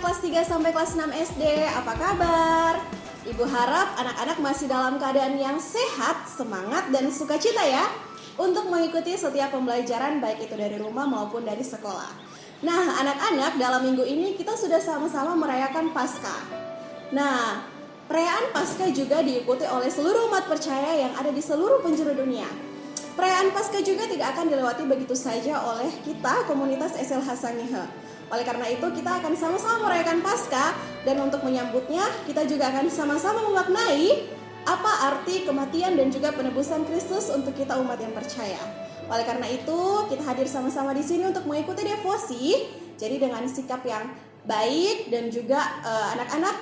kelas 3 sampai kelas 6 SD, apa kabar? Ibu harap anak-anak masih dalam keadaan yang sehat, semangat, dan sukacita ya untuk mengikuti setiap pembelajaran baik itu dari rumah maupun dari sekolah. Nah, anak-anak, dalam minggu ini kita sudah sama-sama merayakan Paskah. Nah, perayaan Paskah juga diikuti oleh seluruh umat percaya yang ada di seluruh penjuru dunia. Perayaan Paskah juga tidak akan dilewati begitu saja oleh kita, komunitas SLH Sangihe. Oleh karena itu, kita akan sama-sama merayakan Paskah, dan untuk menyambutnya, kita juga akan sama-sama memaknai apa arti kematian dan juga penebusan Kristus untuk kita umat yang percaya. Oleh karena itu, kita hadir sama-sama di sini untuk mengikuti devosi. Jadi dengan sikap yang baik dan juga anak-anak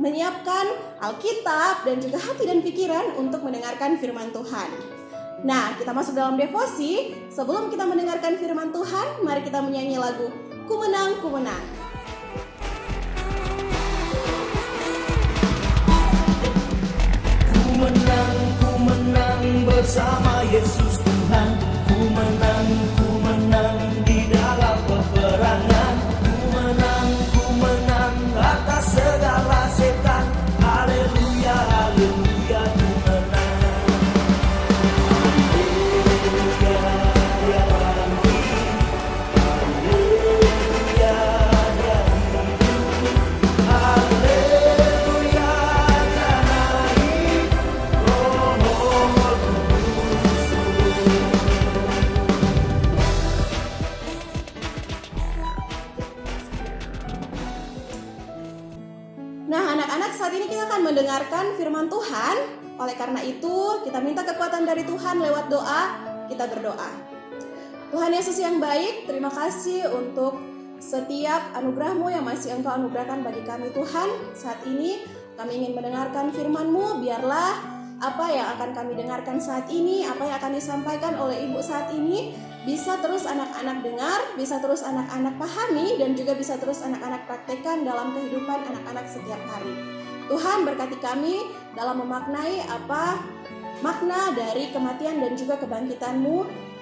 menyiapkan Alkitab dan juga hati dan pikiran untuk mendengarkan firman Tuhan. Nah, kita masuk dalam devosi. Sebelum kita mendengarkan firman Tuhan, mari kita menyanyi lagu Ku Menang, Ku Menang. Ku menang bersama Yesus Tuhan. Ku menang di dalam peperangan. Ku menang atas segala setan. Haleluya, haleluya, ku menang. Haleluya, dia bangkit. Haleluya, dia hidup. Haleluya, dia naik. Nah, anak-anak, saat ini kita akan mendengarkan firman Tuhan. Oleh karena itu, kita minta kekuatan dari Tuhan lewat doa. Kita berdoa. Tuhan Yesus yang baik, terima kasih untuk setiap anugerah-Mu yang masih Engkau anugerahkan bagi kami Tuhan. Saat ini kami ingin mendengarkan firman-Mu. Biarlah apa yang akan kami dengarkan saat ini, apa yang akan disampaikan oleh Ibu saat ini, bisa terus anak-anak dengar, bisa terus anak-anak pahami, dan juga bisa terus anak-anak praktekkan dalam kehidupan anak-anak setiap hari. Tuhan berkati kami dalam memaknai apa makna dari kematian dan juga kebangkitan-Mu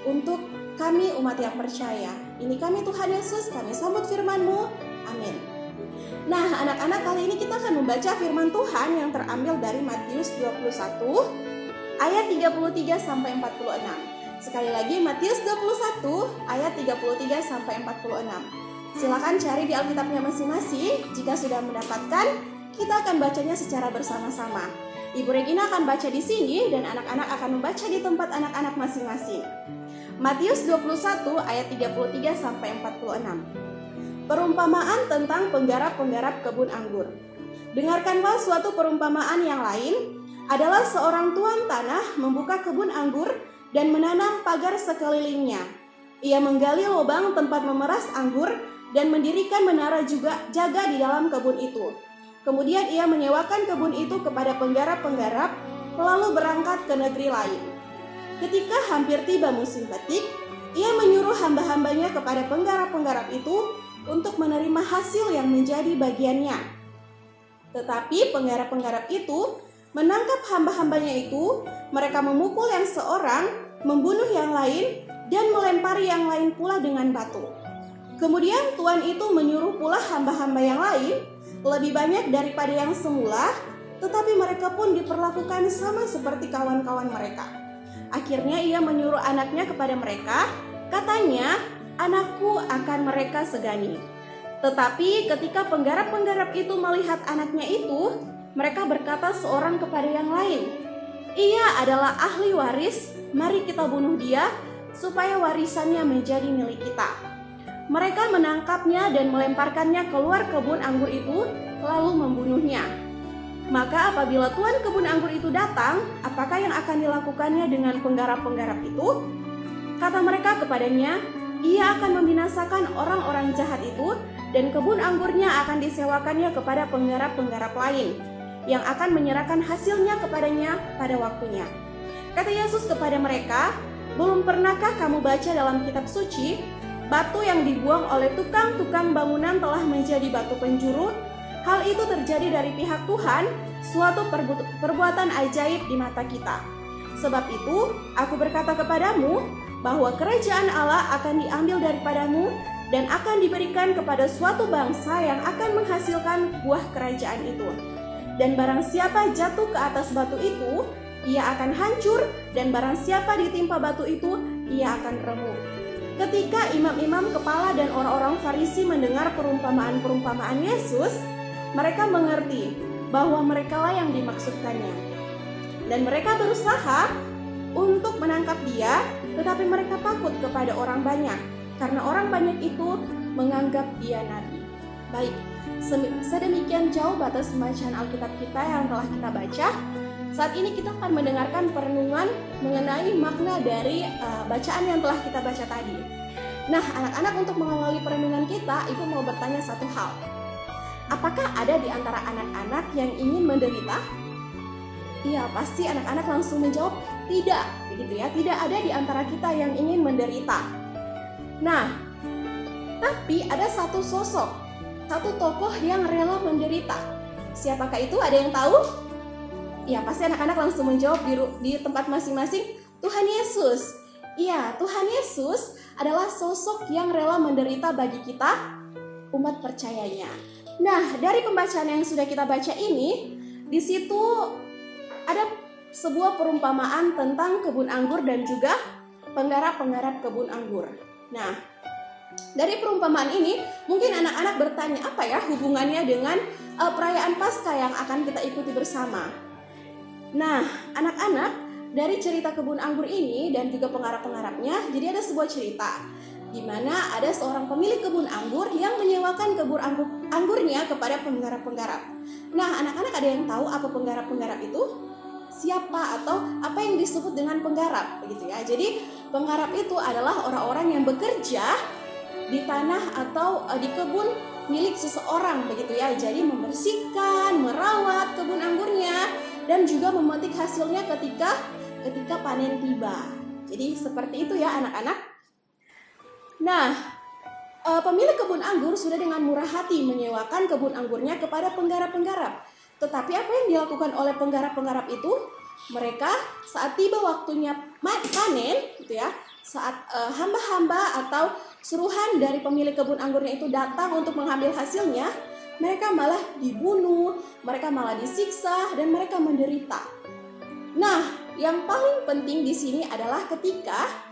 untuk kami umat yang percaya. Ini kami Tuhan Yesus, kami sambut firman-Mu. Amin. Nah, anak-anak, kali ini kita akan membaca firman Tuhan yang terambil dari Matius 21 ayat 33 sampai 46. Sekali lagi, Matius 21 ayat 33 sampai 46. Silakan cari di Alkitabnya masing-masing. Jika sudah mendapatkan, kita akan bacanya secara bersama-sama. Ibu Regina akan baca di sini dan anak-anak akan membaca di tempat anak-anak masing-masing. Matius 21 ayat 33 sampai 46. Perumpamaan tentang penggarap-penggarap kebun anggur. Dengarkanlah suatu perumpamaan yang lain. Adalah seorang tuan tanah membuka kebun anggur dan menanam pagar sekelilingnya. Ia menggali lubang tempat memeras anggur dan mendirikan menara juga jaga di dalam kebun itu. Kemudian ia menyewakan kebun itu kepada penggarap-penggarap, lalu berangkat ke negeri lain. Ketika hampir tiba musim petik, ia menyuruh hamba-hambanya kepada penggarap-penggarap itu untuk menerima hasil yang menjadi bagiannya. Tetapi penggarap-penggarap itu menangkap hamba-hambanya itu, mereka memukul yang seorang, membunuh yang lain, dan melempari yang lain pula dengan batu. Kemudian tuan itu menyuruh pula hamba-hamba yang lain, lebih banyak daripada yang semula, tetapi mereka pun diperlakukan sama seperti kawan-kawan mereka. Akhirnya ia menyuruh anaknya kepada mereka, katanya, anakku akan mereka segani. Tetapi ketika penggarap-penggarap itu melihat anaknya itu, mereka berkata seorang kepada yang lain, ia adalah ahli waris, mari kita bunuh dia, supaya warisannya menjadi milik kita. Mereka menangkapnya dan melemparkannya keluar kebun anggur itu, lalu membunuhnya. Maka apabila tuan kebun anggur itu datang, apakah yang akan dilakukannya dengan penggarap-penggarap itu? Kata mereka kepadanya, ia akan membinasakan orang-orang jahat itu, dan kebun anggurnya akan disewakannya kepada penggarap-penggarap lain, yang akan menyerahkan hasilnya kepadanya pada waktunya. Kata Yesus kepada mereka, belum pernahkah kamu baca dalam kitab suci, batu yang dibuang oleh tukang-tukang bangunan telah menjadi batu penjuru? Hal itu terjadi dari pihak Tuhan, suatu perbuatan ajaib di mata kita. Sebab itu, aku berkata kepadamu, bahwa kerajaan Allah akan diambil daripadamu dan akan diberikan kepada suatu bangsa yang akan menghasilkan buah kerajaan itu. Dan barang siapa jatuh ke atas batu itu, ia akan hancur, dan barang siapa ditimpa batu itu, ia akan remuk. Ketika imam-imam kepala dan orang-orang Farisi mendengar perumpamaan-perumpamaan Yesus, mereka mengerti bahwa merekalah yang dimaksudkannya. Dan mereka berusaha untuk menangkap dia, tetapi mereka takut kepada orang banyak, karena orang banyak itu menganggap dia nabi. Baik, sedemikian jauh batas pembacaan Alkitab kita yang telah kita baca. Saat ini kita akan mendengarkan perenungan mengenai makna dari bacaan yang telah kita baca tadi. Nah, anak-anak, untuk mengawali perenungan kita, Ibu mau bertanya satu hal. Apakah ada di antara anak-anak yang ingin menderita? Iya, pasti anak-anak langsung menjawab, tidak, begitu ya. Tidak ada di antara kita yang ingin menderita. Nah, tapi ada satu sosok, satu tokoh yang rela menderita. Siapakah itu? Ada yang tahu? Ya, pasti anak-anak langsung menjawab di tempat masing-masing, Tuhan Yesus. Iya, Tuhan Yesus adalah sosok yang rela menderita bagi kita, umat percayanya. Nah, dari pembacaan yang sudah kita baca ini, di situ ada sebuah perumpamaan tentang kebun anggur dan juga penggarap-penggarap kebun anggur. Nah, dari perumpamaan ini, mungkin anak-anak bertanya, apa ya hubungannya dengan perayaan Paskah yang akan kita ikuti bersama? Nah, anak-anak, dari cerita kebun anggur ini dan juga penggarap-penggarapnya, jadi ada sebuah cerita di mana ada seorang pemilik kebun anggur yang menyewakan kebun anggurnya kepada penggarap-penggarap. Nah, anak-anak, ada yang tahu apa penggarap-penggarap itu? Siapa atau apa yang disebut dengan penggarap, begitu ya. Jadi, penggarap itu adalah orang-orang yang bekerja di tanah atau di kebun milik seseorang, begitu ya. Jadi membersihkan, merawat kebun anggurnya dan juga memetik hasilnya ketika panen tiba. Jadi seperti itu ya anak-anak. Nah, pemilik kebun anggur sudah dengan murah hati menyewakan kebun anggurnya kepada penggarap-penggarap. Tetapi apa yang dilakukan oleh penggarap-penggarap itu? Mereka saat tiba waktunya panen, gitu ya, saat hamba-hamba atau suruhan dari pemilik kebun anggurnya itu datang untuk mengambil hasilnya, mereka malah dibunuh, mereka malah disiksa, dan mereka menderita. Nah, yang paling penting di sini adalah ketika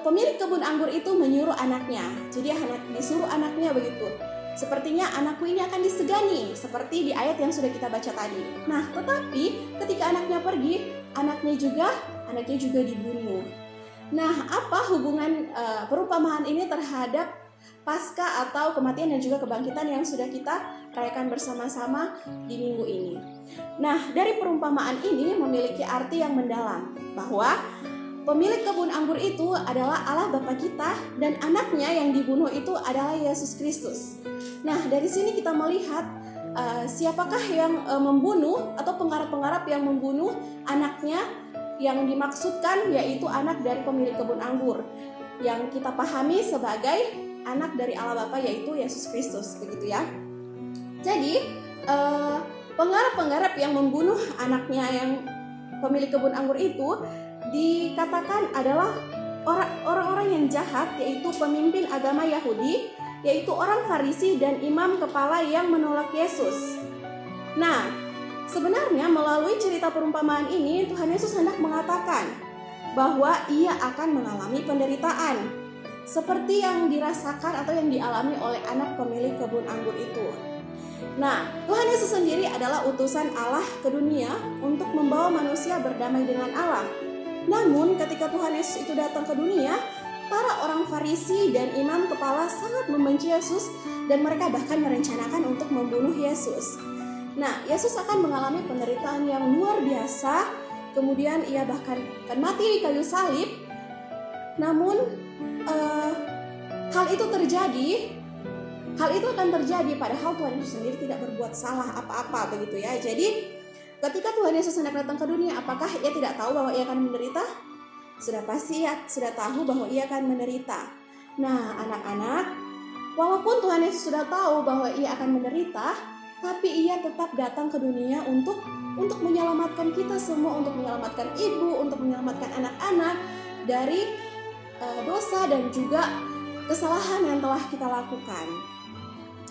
pemilik kebun anggur itu menyuruh anaknya. Jadi disuruh anaknya begitu. Sepertinya anakku ini akan disegani, seperti di ayat yang sudah kita baca tadi. Nah, tetapi ketika anaknya pergi, anaknya juga dibunuh. Nah, apa hubungan perumpamaan ini terhadap Paskah atau kematian dan juga kebangkitan yang sudah kita rayakan bersama-sama di minggu ini? Nah, dari perumpamaan ini memiliki arti yang mendalam, bahwa pemilik kebun anggur itu adalah Allah Bapa kita dan anaknya yang dibunuh itu adalah Yesus Kristus. Nah, dari sini kita melihat siapakah yang membunuh atau penggarap-penggarap yang membunuh anaknya, yang dimaksudkan yaitu anak dari pemilik kebun anggur yang kita pahami sebagai anak dari Allah Bapa, yaitu Yesus Kristus, begitu ya. Jadi penggarap-penggarap yang membunuh anaknya yang pemilik kebun anggur itu dikatakan adalah orang-orang yang jahat, yaitu pemimpin agama Yahudi, yaitu orang Farisi dan imam kepala yang menolak Yesus. Nah, sebenarnya melalui cerita perumpamaan ini Tuhan Yesus hendak mengatakan bahwa ia akan mengalami penderitaan seperti yang dirasakan atau yang dialami oleh anak pemilik kebun anggur itu. Nah, Tuhan Yesus sendiri adalah utusan Allah ke dunia untuk membawa manusia berdamai dengan Allah. Namun ketika Tuhan Yesus itu datang ke dunia, para orang Farisi dan imam kepala sangat membenci Yesus dan mereka bahkan merencanakan untuk membunuh Yesus. Nah, Yesus akan mengalami penderitaan yang luar biasa, kemudian ia bahkan akan mati di kayu salib. Namun hal itu akan terjadi padahal Tuhan Yesus sendiri tidak berbuat salah apa-apa, begitu ya. Jadi ketika Tuhan Yesus hendak datang ke dunia, apakah ia tidak tahu bahwa ia akan menderita? Sudah pasti ia sudah tahu bahwa ia akan menderita. Nah, anak-anak, walaupun Tuhan Yesus sudah tahu bahwa ia akan menderita, tapi ia tetap datang ke dunia untuk menyelamatkan kita semua, untuk menyelamatkan ibu, untuk menyelamatkan anak-anak dari dosa dan juga kesalahan yang telah kita lakukan.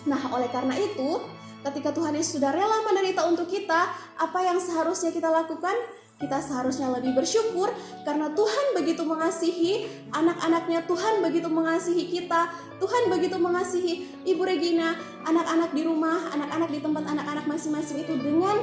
Nah, oleh karena itu, ketika Tuhan Yesus sudah rela menderita untuk kita, apa yang seharusnya kita lakukan? Kita seharusnya lebih bersyukur karena Tuhan begitu mengasihi anak-anaknya, Tuhan begitu mengasihi kita, Tuhan begitu mengasihi Ibu Regina, anak-anak di rumah, anak-anak di tempat anak-anak masing-masing itu dengan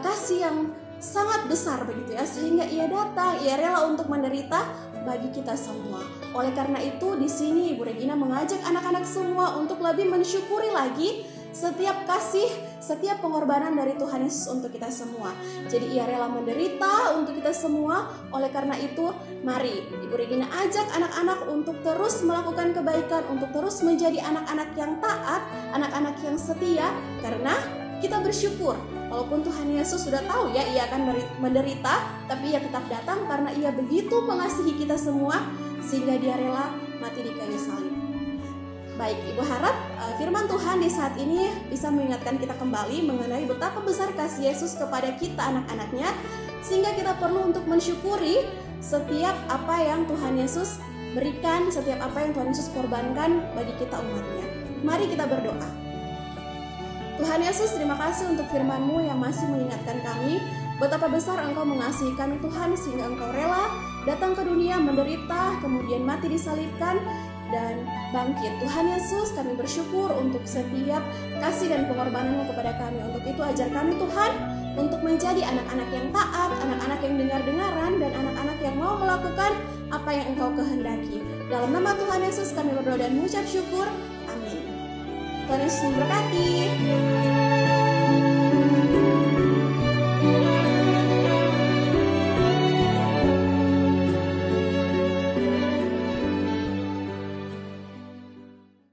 kasih yang sangat besar begitu ya, sehingga ia datang, ia rela untuk menderita bagi kita semua. Oleh karena itu di sini Ibu Regina mengajak anak-anak semua untuk lebih mensyukuri lagi setiap kasih, setiap pengorbanan dari Tuhan Yesus untuk kita semua. Jadi ia rela menderita untuk kita semua. Oleh karena itu, mari Ibu Regina ajak anak-anak untuk terus melakukan kebaikan, untuk terus menjadi anak-anak yang taat, anak-anak yang setia, karena kita bersyukur. Walaupun Tuhan Yesus sudah tahu ya ia akan menderita, tapi ia tetap datang karena ia begitu mengasihi kita semua, sehingga dia rela mati di kayu salib. Baik, Ibu harap firman Tuhan di saat ini bisa mengingatkan kita kembali mengenai betapa besar kasih Yesus kepada kita anak-anaknya, sehingga kita perlu untuk mensyukuri setiap apa yang Tuhan Yesus berikan, setiap apa yang Tuhan Yesus korbankan bagi kita umatnya. Mari kita berdoa. Tuhan Yesus, terima kasih untuk firman-Mu yang masih mengingatkan kami betapa besar Engkau mengasihi kami Tuhan, sehingga Engkau rela datang ke dunia, menderita, kemudian mati disalibkan, dan bangkit. Tuhan Yesus, kami bersyukur untuk setiap kasih dan pengorbanan-Mu kepada kami. Untuk itu ajar kami Tuhan untuk menjadi anak-anak yang taat, anak-anak yang dengar-dengaran, dan anak-anak yang mau melakukan apa yang Engkau kehendaki. Dalam nama Tuhan Yesus kami berdoa dan mengucap syukur. Amin. Tuhan Yesus memberkati.